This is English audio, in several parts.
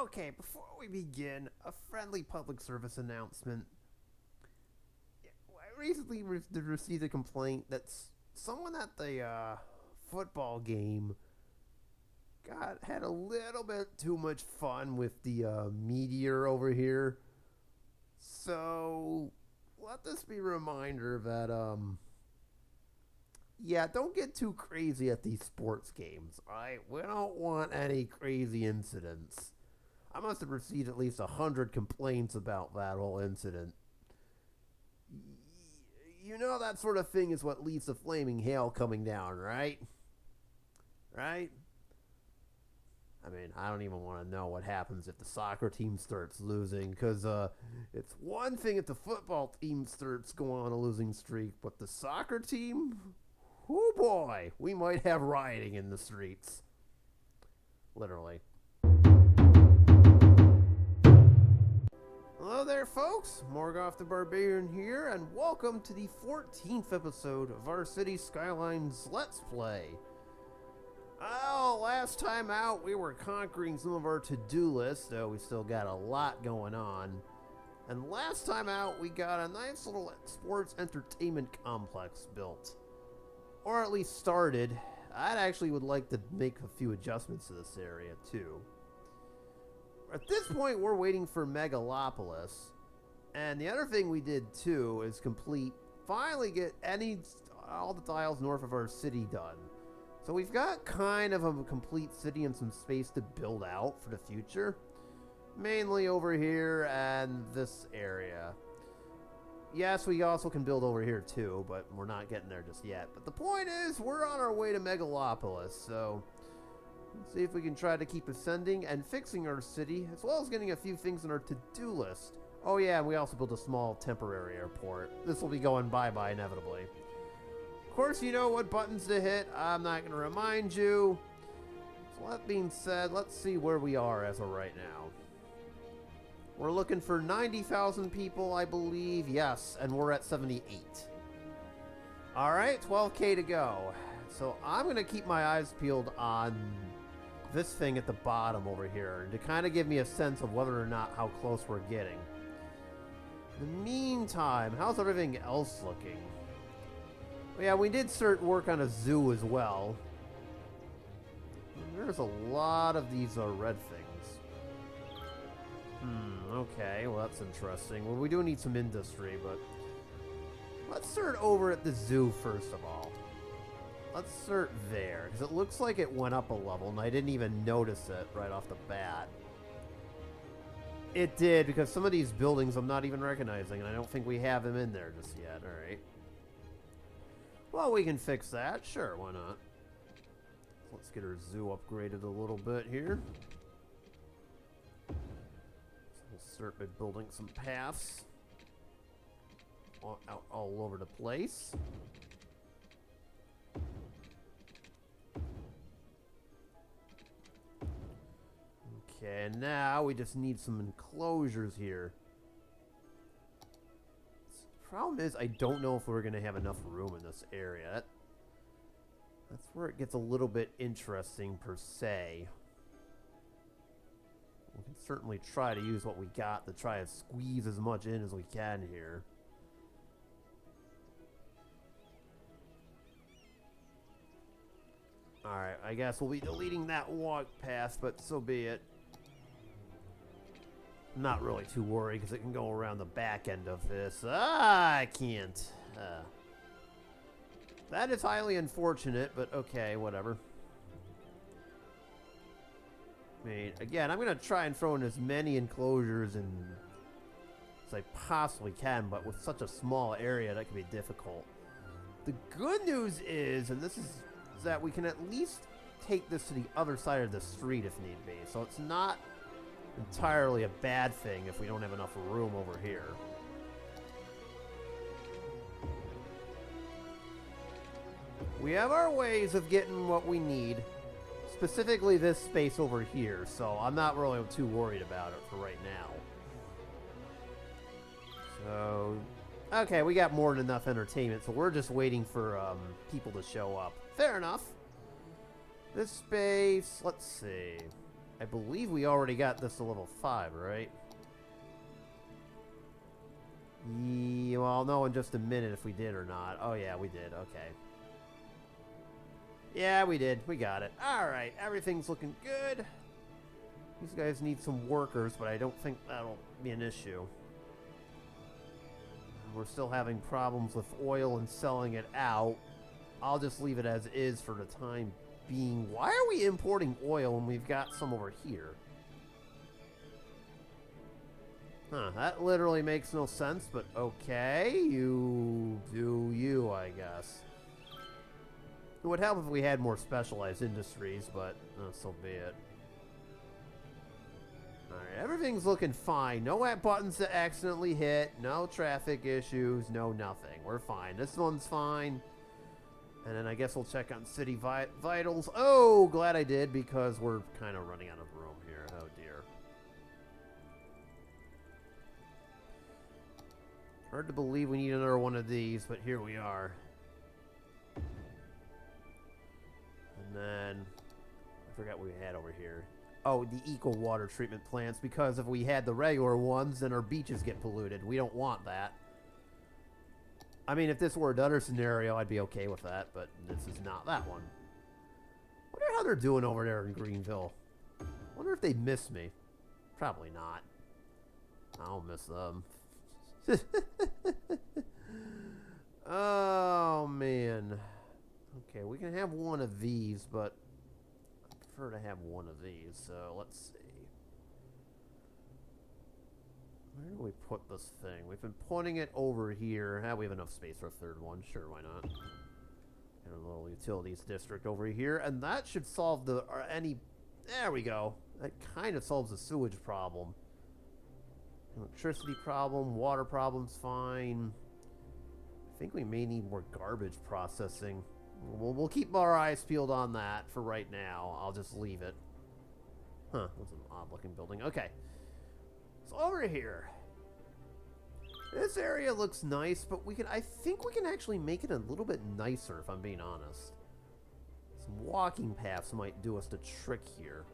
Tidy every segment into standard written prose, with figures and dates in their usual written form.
Okay, before we begin, a friendly public service announcement. I recently received a complaint that someone at the football game had a little bit too much fun with the meteor over here. So let this be a reminder that yeah, don't get too crazy at these sports games. Alright, we don't want any crazy incidents. I must have received at least 100 complaints about that whole incident. You know that sort of thing is what leads to flaming hail coming down, right? Right? I mean, I don't even want to know what happens if the soccer team starts losing, because it's one thing if the football team starts going on a losing streak, but the soccer team, oh boy, we might have rioting in the streets. Literally. Hello there, folks. Morgoth the Barbarian here, and welcome to the 14th episode of our City Skylines Let's Play. Oh, last time out, we were conquering some of our to-do lists, though we still got a lot going on. And last time out, we got a nice little sports entertainment complex built. Or at least started. I actually would like to make a few adjustments to this area, too. At this point, we're waiting for Megalopolis. And the other thing we did, too, is finally get all the tiles north of our city done. So we've got kind of a complete city and some space to build out for the future. Mainly over here and this area. Yes, we also can build over here too, but we're not getting there just yet. But the point is, we're on our way to Megalopolis, so let's see if we can try to keep ascending and fixing our city, as well as getting a few things on our to-do list. Oh yeah, and we also built a small temporary airport. This will be going bye-bye inevitably. Of course, you know what buttons to hit. I'm not going to remind you. So that being said, let's see where we are as of right now. We're looking for 90,000 people, I believe. Yes, and we're at 78. Alright, 12k to go. So I'm going to keep my eyes peeled on this thing at the bottom over here to kind of give me a sense of whether or not how close we're getting. In the meantime, how's everything else looking? Yeah, we did start work on a zoo as well. There's a lot of these red things. Okay, well that's interesting. Well, we do need some industry, but let's start over at the zoo first of all. Let's start there, because it looks like it went up a level, and I didn't even notice it right off the bat. It did, because some of these buildings I'm not even recognizing, and I don't think we have them in there just yet. Alright. Well, we can fix that. Sure, why not? Let's get our zoo upgraded a little bit here. So we'll start by building some paths all over the place. Okay, now we just need some enclosures here. Problem is, I don't know if we're going to have enough room in this area. That's where it gets a little bit interesting, per se. We can certainly try to use what we got to try to squeeze as much in as we can here. Alright, I guess we'll be deleting that walk path, but so be it. I'm not really too worried because it can go around the back end of this. I can't. That is highly unfortunate, but okay, whatever. I mean, again, I'm going to try and throw in as many enclosures as I possibly can, but with such a small area, that can be difficult. The good news is, and this is that we can at least take this to the other side of the street if need be. So it's not entirely a bad thing if we don't have enough room over here. We have our ways of getting what we need, specifically this space over here, so I'm not really too worried about it for right now. So, okay, we got more than enough entertainment, so we're just waiting for people to show up. Fair enough. This space, let's see. I believe we already got this to level 5, right? Yeah, well, I'll know in just a minute if we did or not. Oh, yeah, we did. Okay. Yeah, we did. We got it. Alright, everything's looking good. These guys need some workers, but I don't think that'll be an issue. We're still having problems with oil and selling it out. I'll just leave it as is for the time being. Why are we importing oil when we've got some over here? Huh, that literally makes no sense, but okay. You do you, I guess. It would help if we had more specialized industries, but so be it. Alright, everything's looking fine. No buttons to accidentally hit. No traffic issues. No nothing. We're fine. This one's fine. And then I guess we'll check on city vitals. Oh, glad I did, because we're kind of running out of room here. Oh, dear. Hard to believe we need another one of these, but here we are. And then, I forgot what we had over here. Oh, the eco water treatment plants, because if we had the regular ones, then our beaches get polluted. We don't want that. I mean, if this were another scenario, I'd be okay with that, but this is not that one. Wonder how they're doing over there in Greenville. Wonder if they miss me. Probably not. I don't miss them. Oh, man. Okay, we can have one of these, but I prefer to have one of these, so let's see. Where do we put this thing? We've been putting it over here. We have enough space for a third one. Sure, why not? And a little utilities district over here. And that should solve the... There we go. That kind of solves the sewage problem. Electricity problem. Water problem's fine. I think we may need more garbage processing. We'll keep our eyes peeled on that for right now. I'll just leave it. Huh, that's an odd-looking building. Okay. So over here. This area looks nice, but I think we can actually make it a little bit nicer, if I'm being honest. Some walking paths might do us the trick here.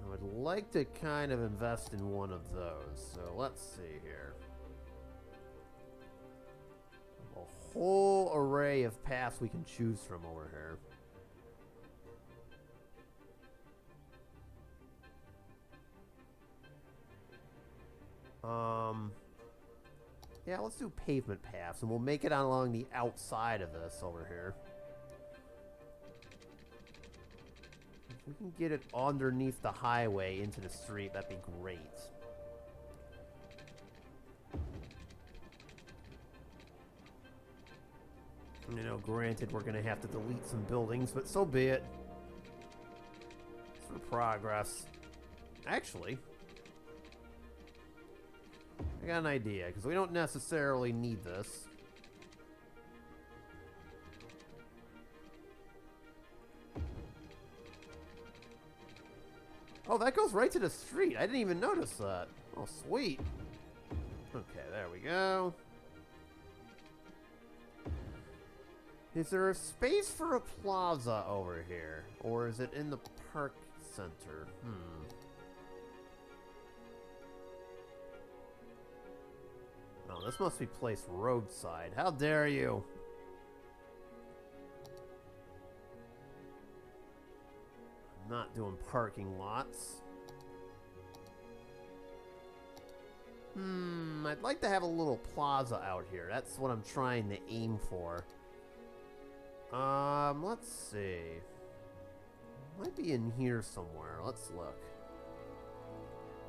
I would like to kind of invest in one of those. So let's see here. A whole array of paths we can choose from over here. Yeah, let's do pavement paths, and we'll make it along the outside of this over here. If we can get it underneath the highway into the street, that'd be great. You know, granted, we're going to have to delete some buildings, but so be it. It's for progress. Actually... I got an idea, because we don't necessarily need this. Oh, that goes right to the street. I didn't even notice that. Oh, sweet. Okay, there we go. Is there a space for a plaza over here? Or is it in the park center? Oh, this must be placed roadside. How dare you? I'm not doing parking lots. I'd like to have a little plaza out here. That's what I'm trying to aim for. Let's see. Might be in here somewhere. Let's look.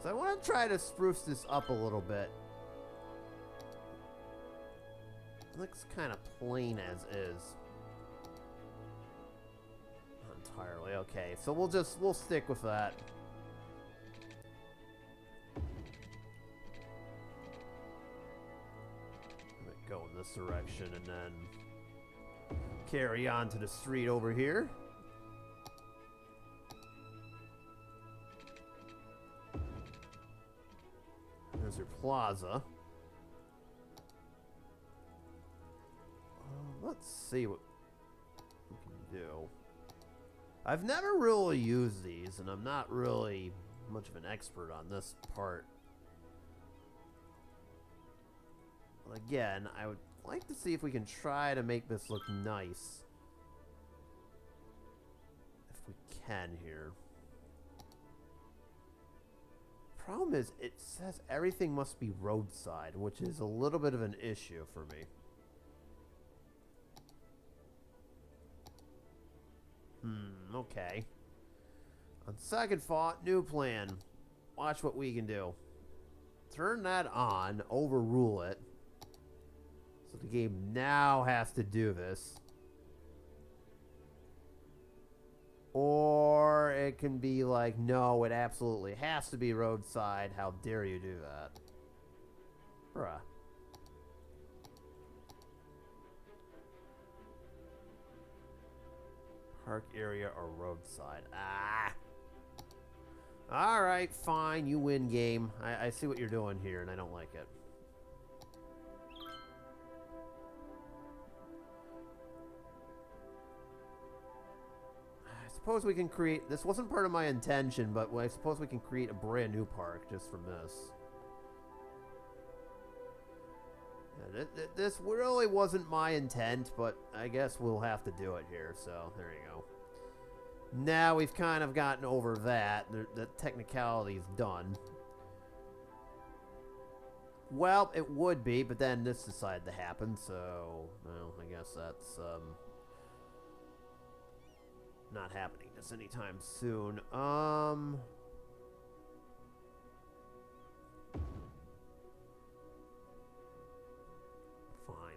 So I want to try to spruce this up a little bit. It looks kind of plain as is. Not entirely. Okay, so we'll stick with that. Go in this direction and then carry on to the street over here. There's your plaza. Let's see what we can do. I've never really used these, and I'm not really much of an expert on this part. Again, I would like to see if we can try to make this look nice. If we can here. Problem is, it says everything must be roadside, which is a little bit of an issue for me. Okay. On second thought, new plan. Watch what we can do. Turn that on, overrule it. So the game now has to do this. Or it can be like, no, it absolutely has to be roadside. How dare you do that? Bruh. Park area or roadside. Ah. Alright, fine. You win, game. I see what you're doing here, and I don't like it. I suppose we can create... This wasn't part of my intention, but I suppose we can create a brand new park just from this. Yeah, this really wasn't my intent, but I guess we'll have to do it here, so there you go. Now we've kind of gotten over that. The technicality is done. Well, it would be, but then this decided to happen, so... Well, I guess that's, not happening this anytime soon. Fine,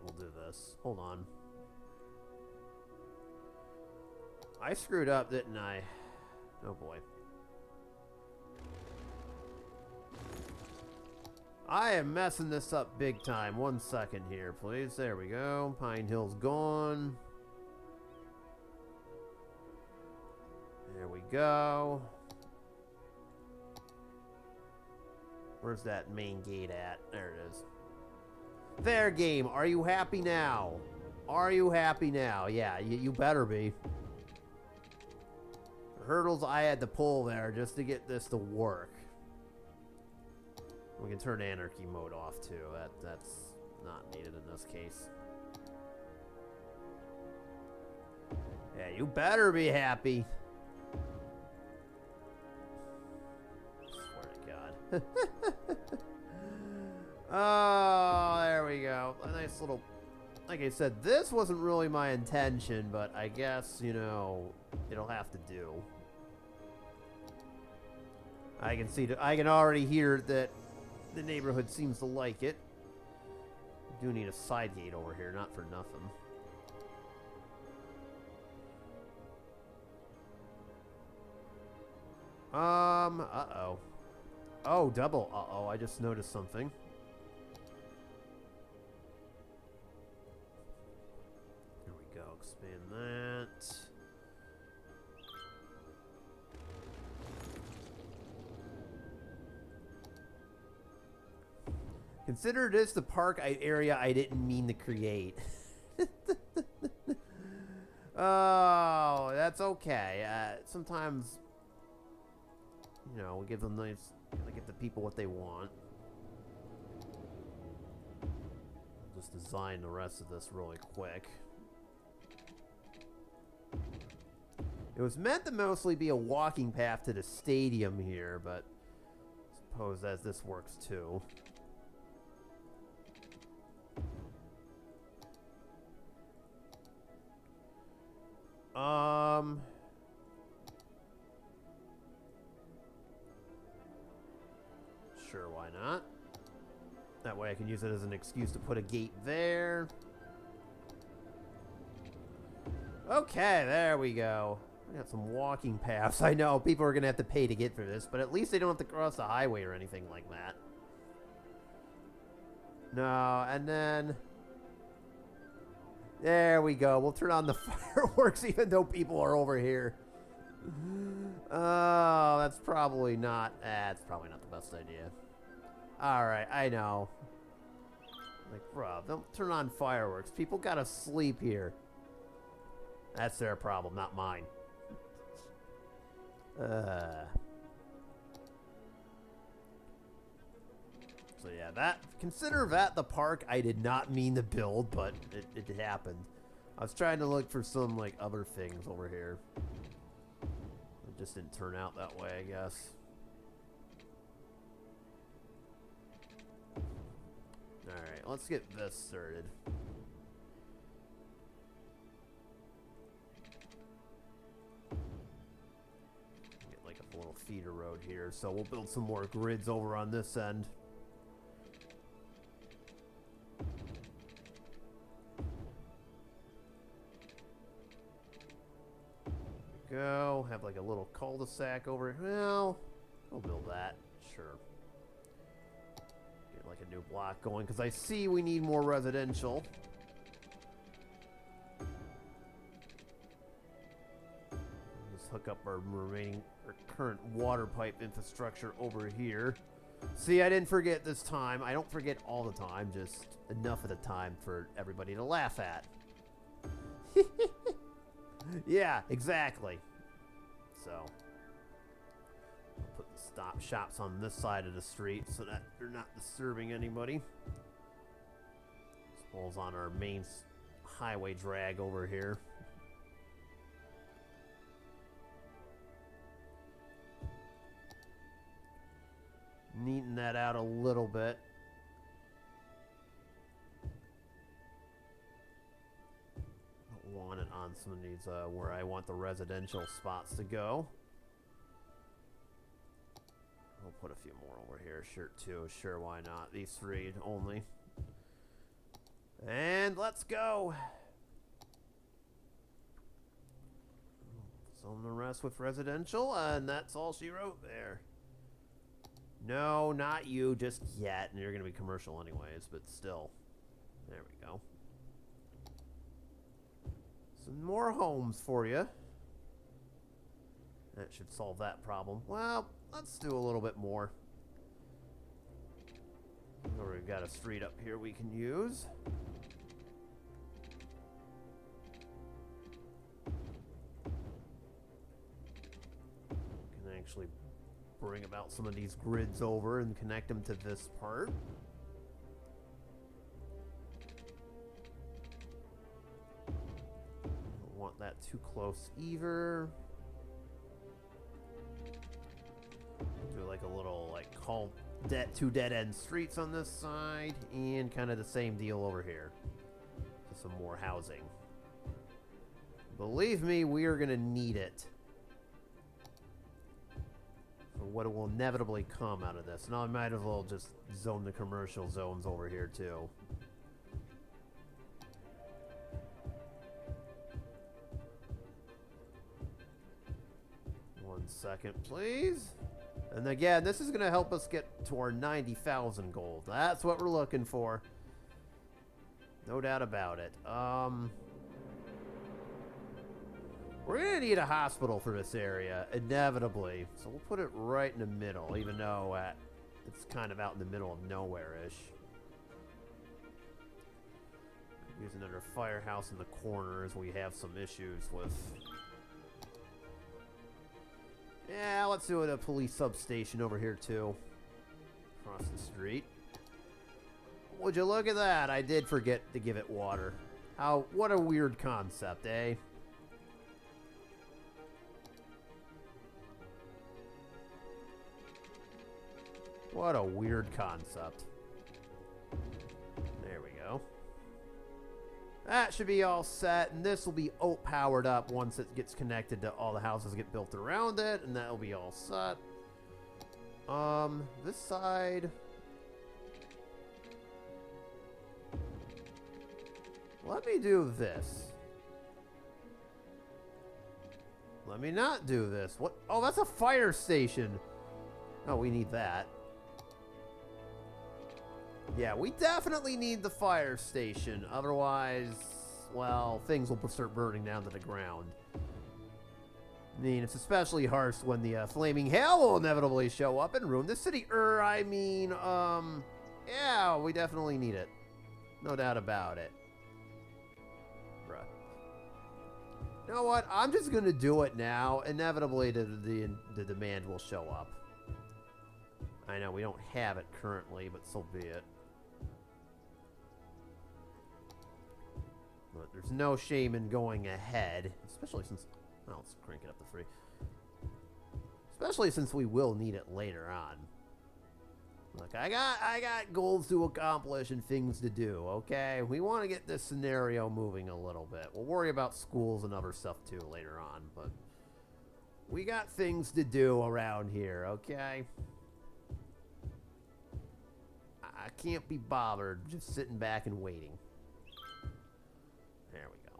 we'll do this. Hold on. I screwed up, didn't I? Oh boy. I am messing this up big time. 1 second here, please. There we go. Pine Hill's gone. There we go. Where's that main gate at? There it is. There, game. Are you happy now? Are you happy now? Yeah, you better be. The hurdles I had to pull there just to get this to work. We can turn anarchy mode off too. That's not needed in this case. Yeah, you better be happy. Swear to God. Oh, there we go. A nice little... Like I said, this wasn't really my intention, but I guess, you know, it'll have to do. I can already hear that the neighborhood seems to like it. We do need a side gate over here, not for nothing. Uh-oh. Oh, double uh-oh. I just noticed something. There we go. Expand that. Consider this the park area I didn't mean to create. Oh, that's okay. Sometimes, you know, we give them nice, gotta give the people what they want. I'll just design the rest of this really quick. It was meant to mostly be a walking path to the stadium here, but I suppose as this works too. Sure, why not? That way I can use it as an excuse to put a gate there. Okay, there we go. We got some walking paths. I know, people are going to have to pay to get through this, but at least they don't have to cross the highway or anything like that. No, and then... There we go. We'll turn on the fireworks even though people are over here. Oh, that's probably not... That's probably not the best idea. Alright, I know. Like, bro, don't turn on fireworks. People gotta sleep here. That's their problem, not mine. So yeah, consider that the park I did not mean to build, but it happened. I was trying to look for some, like, other things over here. It just didn't turn out that way, I guess. Alright, let's get this started. Get, like, a little feeder road here, so we'll build some more grids over on this end. Go. Have like a little cul-de-sac over. Well, we'll build that. Sure. Get like a new block going because I see we need more residential. Let's hook up our current water pipe infrastructure over here. See, I didn't forget this time. I don't forget all the time, just enough at a time for everybody to laugh at. Yeah, exactly. So, I'll put the stop shops on this side of the street so that they're not disturbing anybody. This pulls on our main highway drag over here. Neaten that out a little bit. Want it on some of these where I want the residential spots to go. I'll put a few more over here. Sure, two. Sure, why not? These three only. And let's go. Zone the rest with residential, and that's all she wrote there. No, not you just yet. And you're going to be commercial anyways, but still. There we go. Some more homes for you. That should solve that problem. Well, let's do a little bit more. We've got a street up here we can use. Can actually bring about some of these grids over and connect them to this part. Want that too close either. Do like a little like two dead end streets on this side and kind of the same deal over here. So some more housing. Believe me, we are gonna need it for what will inevitably come out of this. Now I might as well just zone the commercial zones over here too. Second, please. And again, this is going to help us get to our 90,000 gold. That's what we're looking for. No doubt about it. We're going to need a hospital for this area, inevitably. So we'll put it right in the middle, even though it's kind of out in the middle of nowhere-ish. Use another firehouse in the corner as we have some issues with... Yeah, let's do a police substation over here, too. Across the street. Would you look at that? I did forget to give it water. What a weird concept, eh? What a weird concept. There we go. That should be all set, and this will be powered up once it gets connected to all the houses get built around it, and that'll be all set. This side... Let me do this. Let me not do this. What? Oh, that's a fire station. Oh, we need that. Yeah, we definitely need the fire station. Otherwise, well, things will start burning down to the ground. I mean, it's especially harsh when the flaming hail will inevitably show up and ruin the city. Yeah, we definitely need it. No doubt about it. Bruh. You know what? I'm just going to do it now. Inevitably, the demand will show up. I know we don't have it currently, but so be it. But there's no shame in going ahead, especially since... Well, let's crank it up to 3. Especially since we will need it later on. Look, I got goals to accomplish and things to do, okay? We want to get this scenario moving a little bit. We'll worry about schools and other stuff too later on, but we got things to do around here, okay? I can't be bothered just sitting back and waiting. There we go.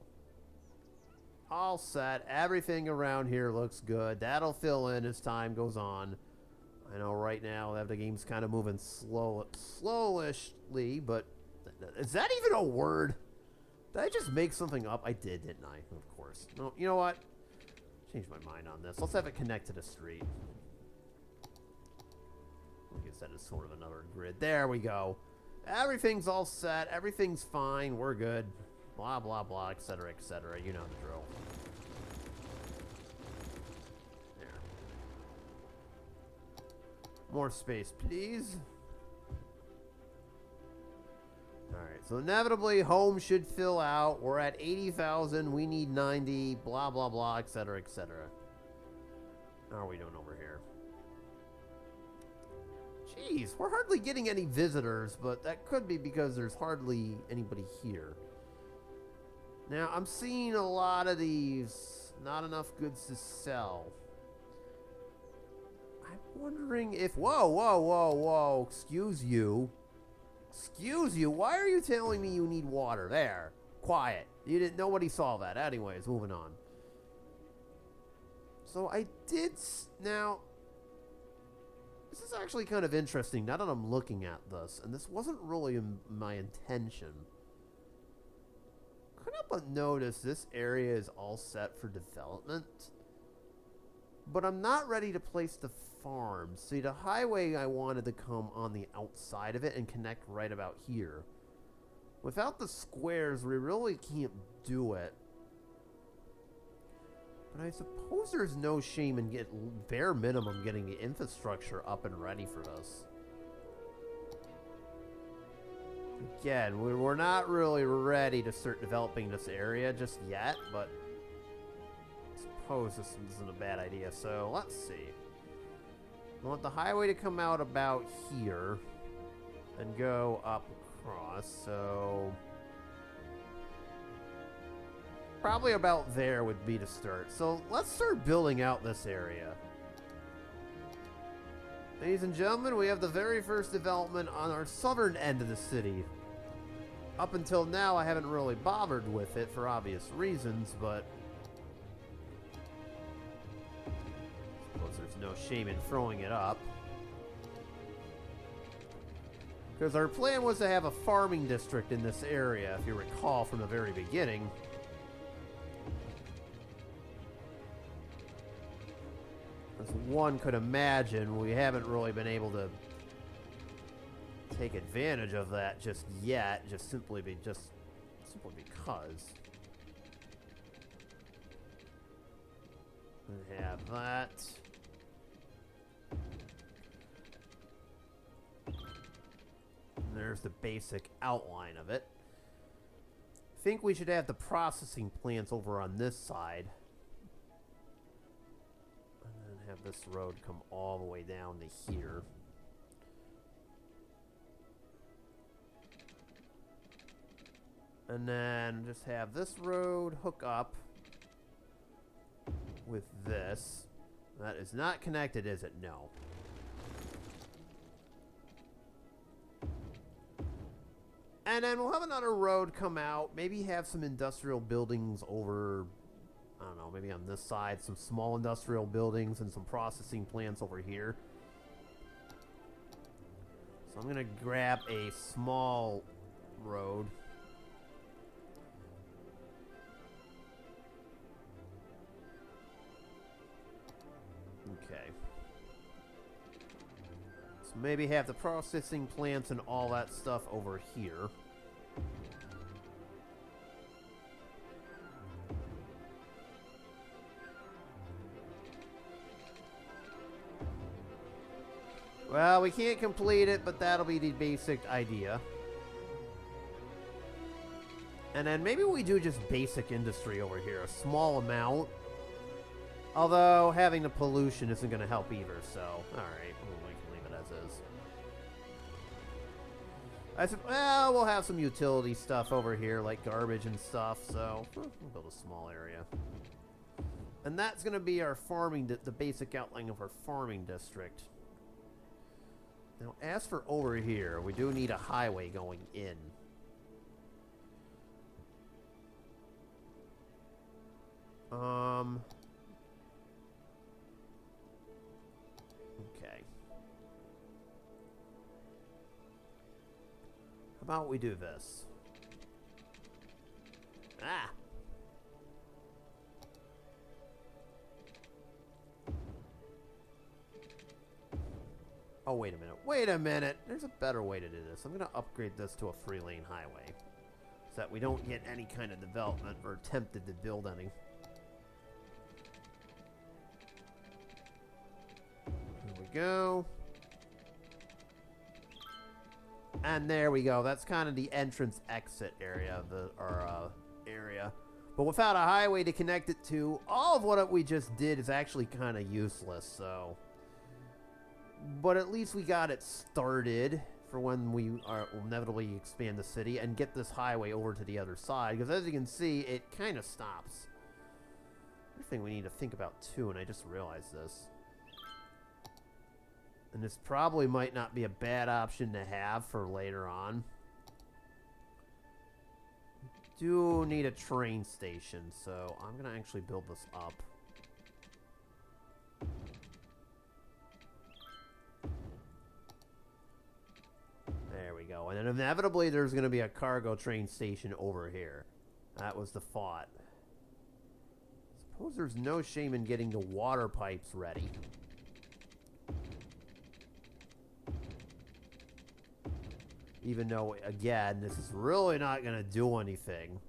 All set. Everything around here looks good. That'll fill in as time goes on. I know right now that the game's kind of moving slowishly, but is that even a word? Did I just make something up? I did, didn't I? Of course. No, you know what? Changed my mind on this. Let's have it connect to the street. I guess that is sort of another grid. There we go. Everything's all set. Everything's fine. We're good. Blah, blah, blah, etc., etc. You know the drill. More space, please. Alright, so inevitably, home should fill out. We're at 80,000. We need 90. Blah, blah, blah, etc., etc. How are we doing over here? Jeez, we're hardly getting any visitors, but that could be because there's hardly anybody here. Now, I'm seeing a lot of these. Not enough goods to sell. I'm wondering if... Whoa, whoa, whoa, whoa. Excuse you. Excuse you. Why are you telling me you need water? There. Quiet. You didn't... Nobody saw that. Anyways, moving on. So I did... Now... This is actually kind of interesting now that I'm looking at this. And this wasn't really my intention. Couldn't help but notice this area is all set for development. But I'm not ready to place the farm. See, the highway I wanted to come on the outside of it and connect right about here. Without the squares, we really can't do it. But I suppose there's no shame in bare minimum getting the infrastructure up and ready for this. Again, we're not really ready to start developing this area just yet, but I suppose this isn't a bad idea. So let's see. I want the highway to come out about here and go up across, so probably about there would be to start. So let's start building out this area. Ladies and gentlemen, we have the very first development on our southern end of the city. Up until now, I haven't really bothered with it for obvious reasons, but I suppose there's no shame in throwing it up. Because our plan was to have a farming district in this area, if you recall from the very beginning. As one could imagine, we haven't really been able to take advantage of that just yet, simply because. We have that. And there's the basic outline of it. I think we should have the processing plants over on this side. And then have this road come all the way down to here. And then just have this road hook up with this. That is not connected, is it? No. And then we'll have another road come out. Maybe have some industrial buildings over, I don't know, maybe on this side. Some small industrial buildings and some processing plants over here. So I'm going to grab a small road. Okay. So maybe have the processing plants and all that stuff over here. Well, we can't complete it, but that'll be the basic idea. And then maybe we do just basic industry over here, a small amount. Although, having the pollution isn't going to help either, so... Alright, we can leave it as is. I said, well, we'll have some utility stuff over here, like garbage and stuff, so... we'll build a small area. And that's going to be our farming, the basic outline of our farming district. Now, as for over here, we do need a highway going in. Okay. How about we do this? Ah! Oh, wait a minute. Wait a minute! There's a better way to do this. I'm going to upgrade this to a free-lane highway. So that we don't get any kind of development or attempted to build any. Go. And there we go. That's kind of the entrance exit area of the area. But without a highway to connect it to, all of what we just did is actually kind of useless, so. But at least we got it started for when we will inevitably expand the city and get this highway over to the other side. Because as you can see, it kind of stops. Another thing we need to think about too, and I just realized this. And this probably might not be a bad option to have for later on. We do need a train station, so I'm going to actually build this up. There we go. And then inevitably there's going to be a cargo train station over here. That was the thought. Suppose there's no shame in getting the water pipes ready. Even though, again, this is really not going to do anything.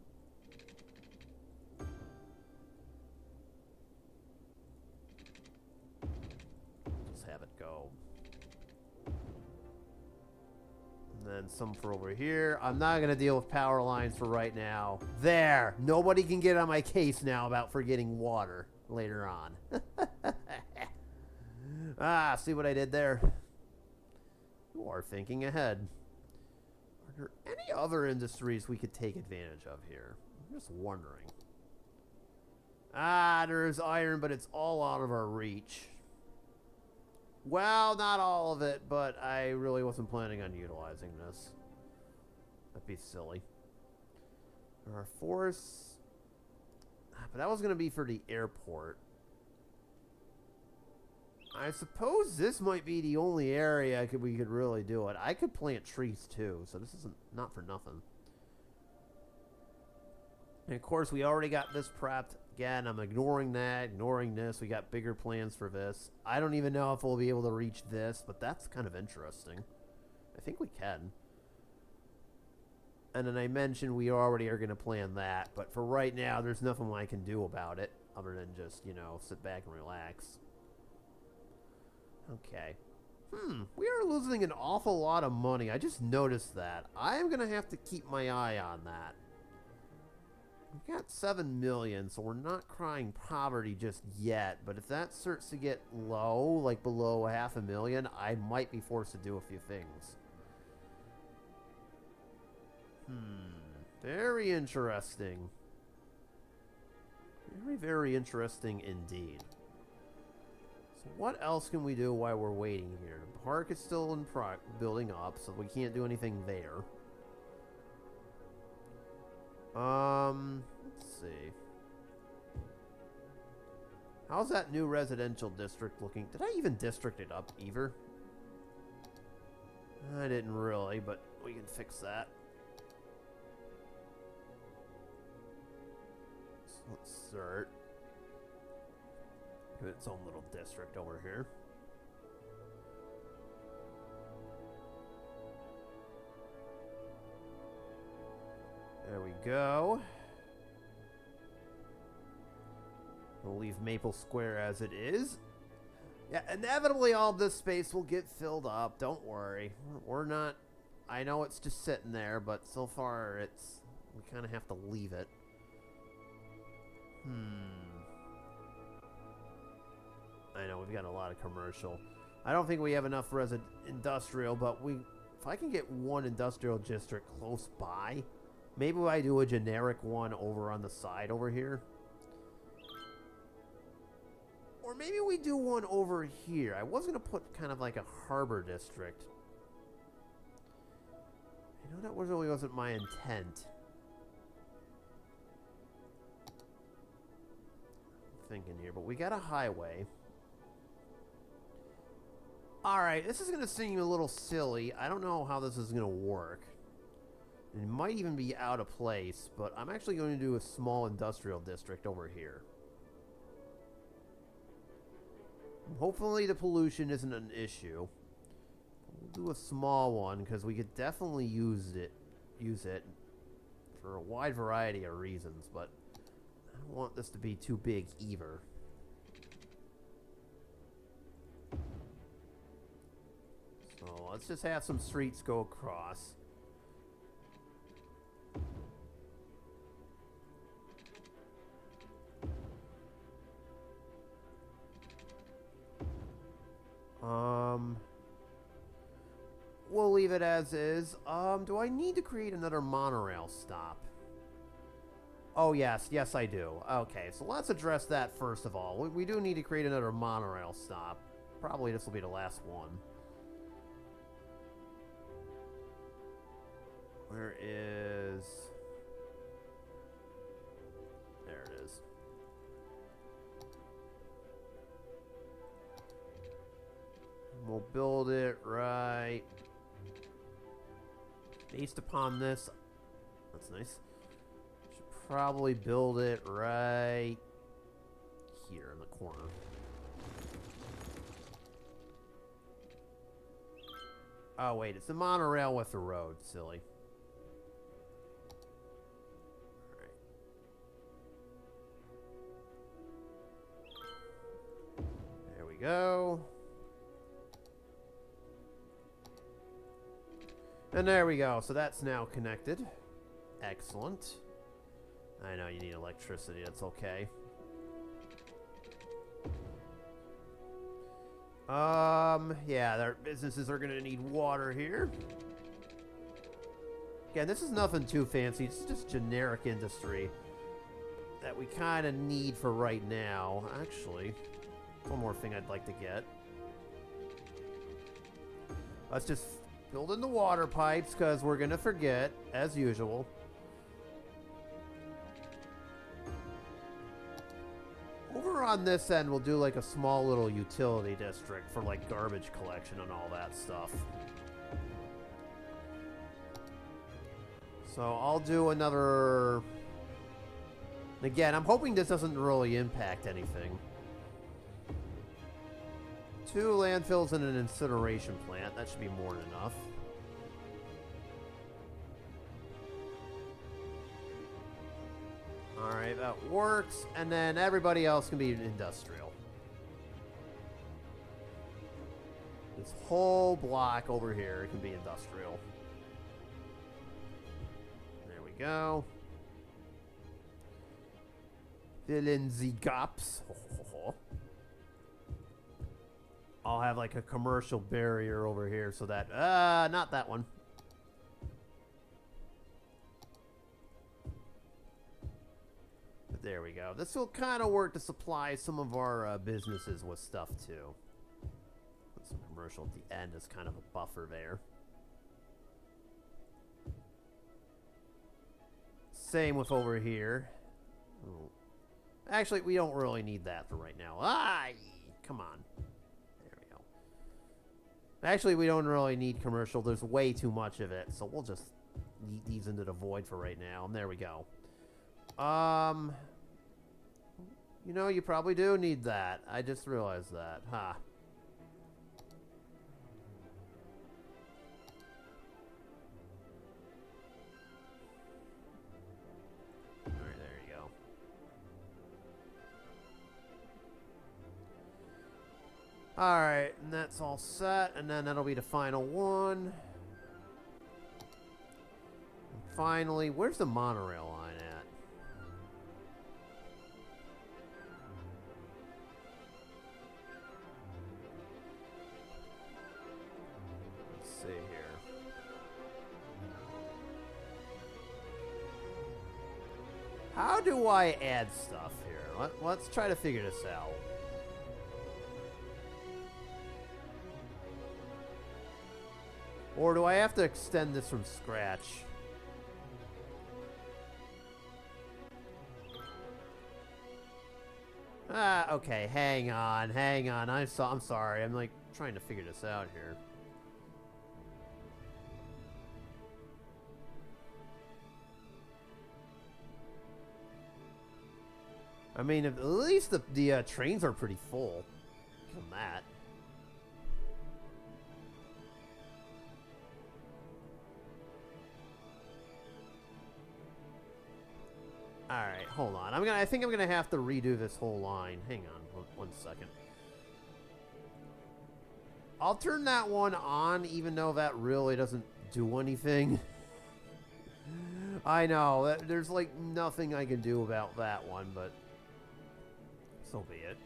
Just have it go. And then some for over here. I'm not going to deal with power lines for right now. There! Nobody can get on my case now about forgetting water later on. Ah, see what I did there? You are thinking ahead. Are there any other industries we could take advantage of here? I'm just wondering. Ah, there's iron, but it's all out of our reach. Well, not all of it, but I really wasn't planning on utilizing this. That'd be silly. There are forests. But that was going to be for the airport. I suppose this might be the only area we could really do it. I could plant trees too, so this isn't not for nothing. And of course, we already got this prepped. Again, I'm ignoring that, ignoring this. We got bigger plans for this. I don't even know if we'll be able to reach this, but that's kind of interesting. I think we can. And then I mentioned we already are going to plan that, but for right now, there's nothing I can do about it other than just, you know, sit back and relax. Okay. We are losing an awful lot of money. I just noticed that. I am going to have to keep my eye on that. We've got 7 million, so we're not crying poverty just yet. But if that starts to get low, like below 500,000, I might be forced to do a few things. Very interesting. Very, very interesting indeed. So what else can we do while we're waiting here? The park is still in building up, so we can't do anything there. Let's see. How's that new residential district looking? Did I even district it up either? I didn't really, but we can fix that. So let's start. Give it its own little district over here. There we go. We'll leave Maple Square as it is. Yeah, inevitably all this space will get filled up. Don't worry. We're not... I know it's just sitting there, but so far it's... We kind of have to leave it. I know, we've got a lot of commercial. I don't think we have enough industrial, but if I can get one industrial district close by, maybe I do a generic one over on the side over here. Or maybe we do one over here. I was going to put kind of like a harbor district. I know that really wasn't my intent. I'm thinking here, but we got a highway. Alright, this is going to seem a little silly. I don't know how this is going to work. It might even be out of place, but I'm actually going to do a small industrial district over here. Hopefully the pollution isn't an issue. We'll do a small one because we could definitely use it for a wide variety of reasons, but I don't want this to be too big either. So let's just have some streets go across. We'll leave it as is. Do I need to create another monorail stop? Oh, yes. Yes, I do. Okay, so let's address that first of all. We do need to create another monorail stop. Probably this will be the last one. Where is... There it is. We'll build it right based upon this. That's nice. Should probably build it right here in the corner. Oh, wait. It's the monorail with the road. Silly. Alright. There we go. And there we go. So that's now connected. Excellent. I know you need electricity. That's okay. Yeah, their businesses are going to need water here. Again, this is nothing too fancy. It's just generic industry that we kind of need for right now. Actually, one more thing I'd like to get. Let's just build in the water pipes, because we're going to forget, as usual. Over on this end, we'll do like a small little utility district for like garbage collection and all that stuff. So I'll do another... Again, I'm hoping this doesn't really impact anything. 2 landfills and an incineration plant. That should be more than enough. Alright, that works. And then everybody else can be industrial. This whole block over here can be industrial. There we go. Fill in the gaps. I'll have like a commercial barrier over here so that... not that one. But there we go. This will kind of work to supply some of our businesses with stuff too. Put some commercial at the end as kind of a buffer there. Same with over here. Oh. Actually, we don't really need that for right now. Come on. Actually, we don't really need commercial. There's way too much of it, so we'll just yeet these into the void for right now. And there we go. You know, you probably do need that. I just realized that. Ha. Alright, there you go. Alright, and that's all set, and then that'll be the final one. And finally, where's the monorail line at? Let's see here. How do I add stuff here? Let's try to figure this out. Or do I have to extend this from scratch? Ah, okay, hang on. I'm sorry. I'm like trying to figure this out here. I mean, at least the trains are pretty full. Give them that. Alright, hold on. I think I'm gonna have to redo this whole line. Hang on, one second. I'll turn that one on, even though that really doesn't do anything. I know, there's like nothing I can do about that one, but so be it.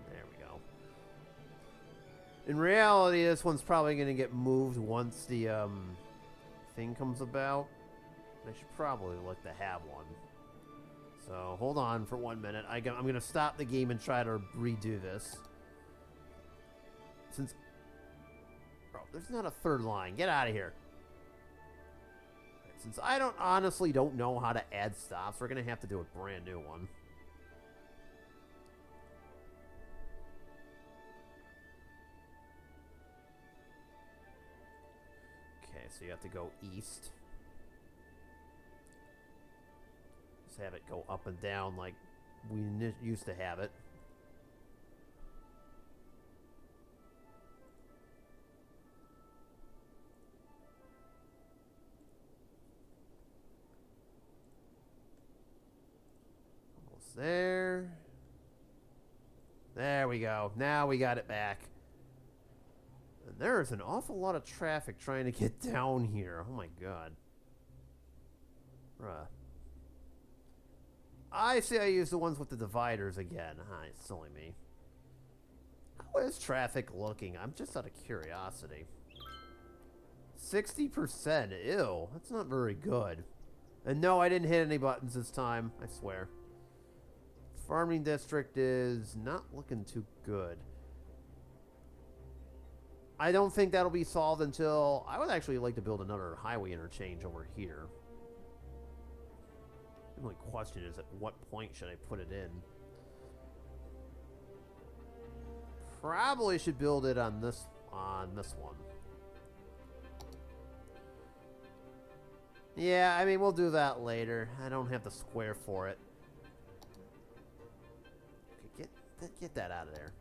There we go. In reality, this one's probably gonna get moved once the thing comes about. I should probably look to have one. So, hold on for 1 minute. I'm going to stop the game and try to redo this. Since... Bro, there's not a third line. Get out of here. Right, since I honestly don't know how to add stops, we're going to have to do a brand new one. Okay, so you have to go east. Have it go up and down like we used to have it. Almost there. There we go. Now we got it back. And there is an awful lot of traffic trying to get down here. Oh my god. Bruh. I see I use the ones with the dividers again. Ah, it's silly me. How is traffic looking? I'm just out of curiosity. 60%. Ew. That's not very good. And no, I didn't hit any buttons this time. I swear. Farming district is not looking too good. I don't think that'll be solved until... I would actually like to build another highway interchange over here. The only question is, at what point should I put it in? Probably should build it on this one. Yeah, I mean, we'll do that later. I don't have the square for it. Okay, get that out of there.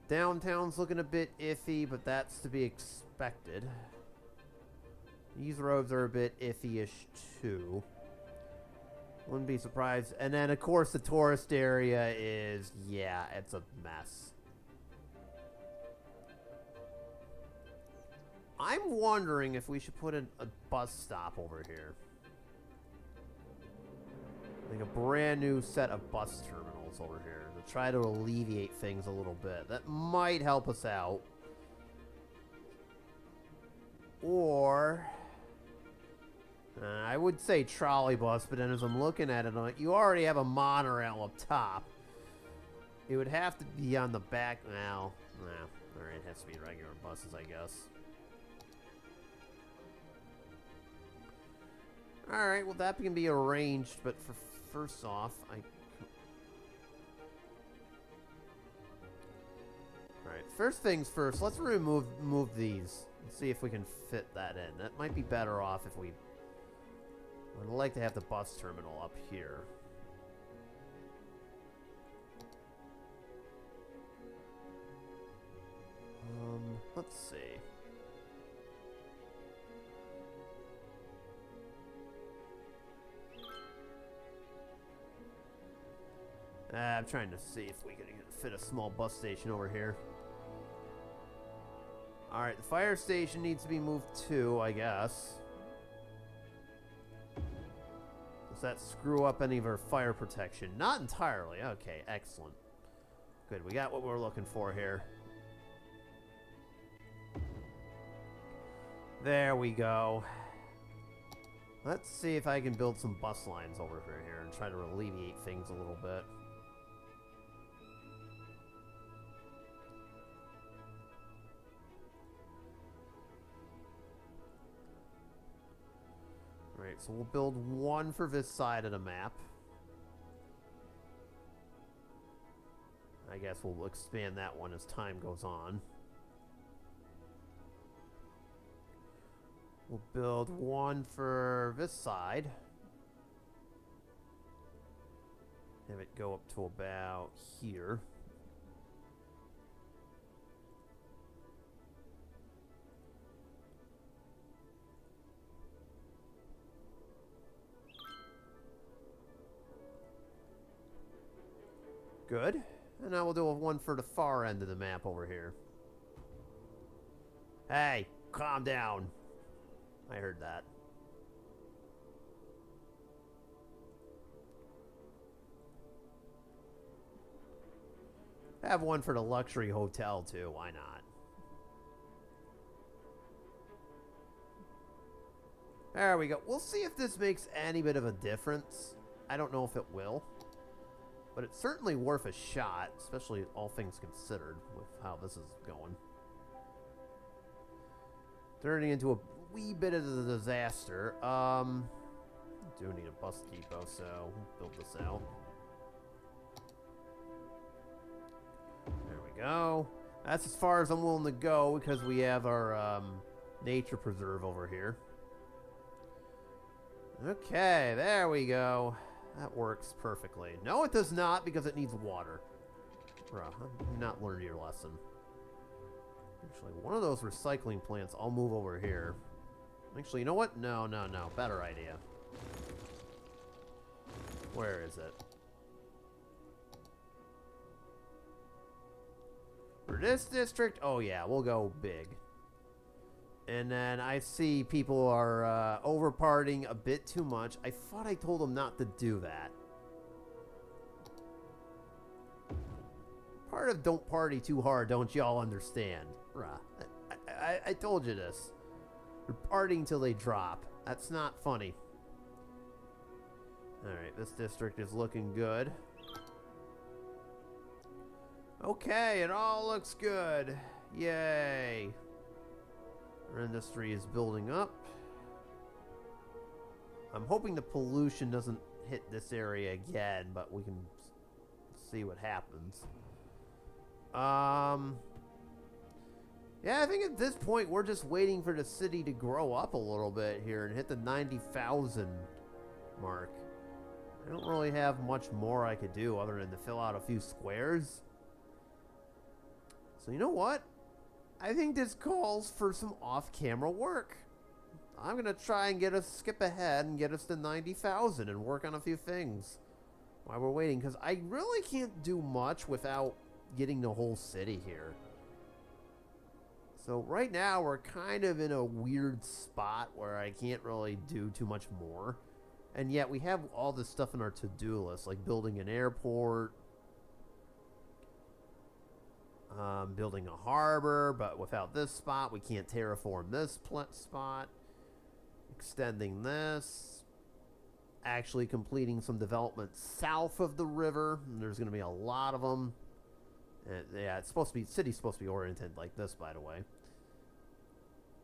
Downtown's looking a bit iffy, but that's to be expected. These roads are a bit iffy-ish, too. Wouldn't be surprised. And then, of course, the tourist area is... yeah, it's a mess. I'm wondering if we should put a bus stop over here. Like a brand new set of bus terminals over here to try to alleviate things a little bit. That might help us out. Or... I would say trolley bus, but then as I'm looking at it, I'm like, you already have a monorail up top. It would have to be on the back now. Nah, alright, it has to be regular buses, I guess. Alright, well that can be arranged, but for first off, Alright, first things first, let's move these and see if we can fit that in. That might be better off if we... I'd like to have the bus terminal up here. Let's see. I'm trying to see if we can fit a small bus station over here. Alright, the fire station needs to be moved too, I guess. Does that screw up any of our fire protection? Not entirely. Okay, excellent. Good, we got what we're looking for here. There we go. Let's see if I can build some bus lines over here and try to alleviate things a little bit. Alright, so we'll build one for this side of the map. I guess we'll expand that one as time goes on. We'll build one for this side. Have it go up to about here. Good. And now we'll do one for the far end of the map over here. Hey, calm down. I heard that. Have one for the luxury hotel too, why not? There we go. We'll see if this makes any bit of a difference. I don't know if it will. But it's certainly worth a shot, especially all things considered with how this is going. Turning into a wee bit of a disaster. Do need a bus depot, so we'll build this out. There we go. That's as far as I'm willing to go because we have our nature preserve over here. Okay, there we go. That works perfectly. No, it does not because it needs water. Bruh, I've not learned your lesson. Actually, one of those recycling plants, I'll move over here. Actually, you know what? No. Better idea. Where is it? For this district, oh yeah, we'll go big. And then I see people are over-partying a bit too much. I thought I told them not to do that. Part of don't party too hard, don't y'all understand? Bruh, I told you this. They're partying till they drop. That's not funny. Alright, this district is looking good. Okay, it all looks good. Yay. Our industry is building up. I'm hoping the pollution doesn't hit this area again, but we can see what happens. Yeah, I think at this point we're just waiting for the city to grow up a little bit here and hit the 90,000 mark. I don't really have much more I could do other than to fill out a few squares. So you know what? I think this calls for some off-camera work. I'm going to try and skip ahead and get us to 90,000 and work on a few things while we're waiting, because I really can't do much without getting the whole city here. So right now we're kind of in a weird spot where I can't really do too much more. And yet we have all this stuff in our to-do list, like building an airport, building a harbor, but without this spot, we can't terraform this spot. Extending this. Actually completing some development south of the river. And there's going to be a lot of them. And yeah, city's supposed to be oriented like this, by the way.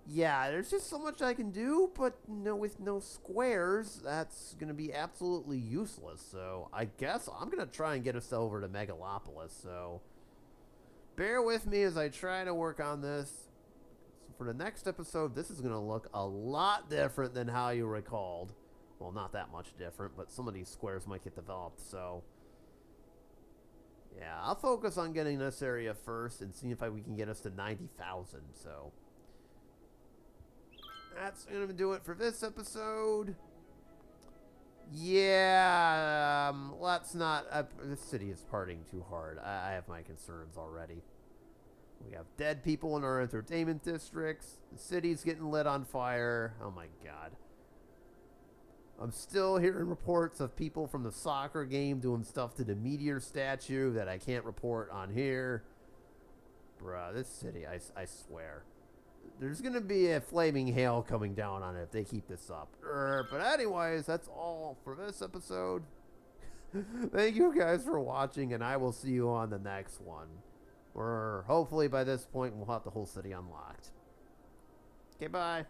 Yeah, there's just so much I can do, but with no squares, that's going to be absolutely useless. So I guess I'm going to try and get us over to Megalopolis. So bear with me as I try to work on this. So for the next episode, this is going to look a lot different than how you recalled. Well, not that much different, but some of these squares might get developed, so yeah, I'll focus on getting this area first and see if we can get us to 90,000, so that's going to do it for this episode. Yeah, let's not. This city is partying too hard. I have my concerns already. We have dead people in our entertainment districts. The city's getting lit on fire. Oh my god. I'm still hearing reports of people from the soccer game doing stuff to the meteor statue that I can't report on here. Bruh, this city, I swear. There's going to be a flaming hail coming down on it if they keep this up. But anyways, that's all for this episode. Thank you guys for watching, and I will see you on the next one. Or hopefully by this point, we'll have the whole city unlocked. Okay, bye.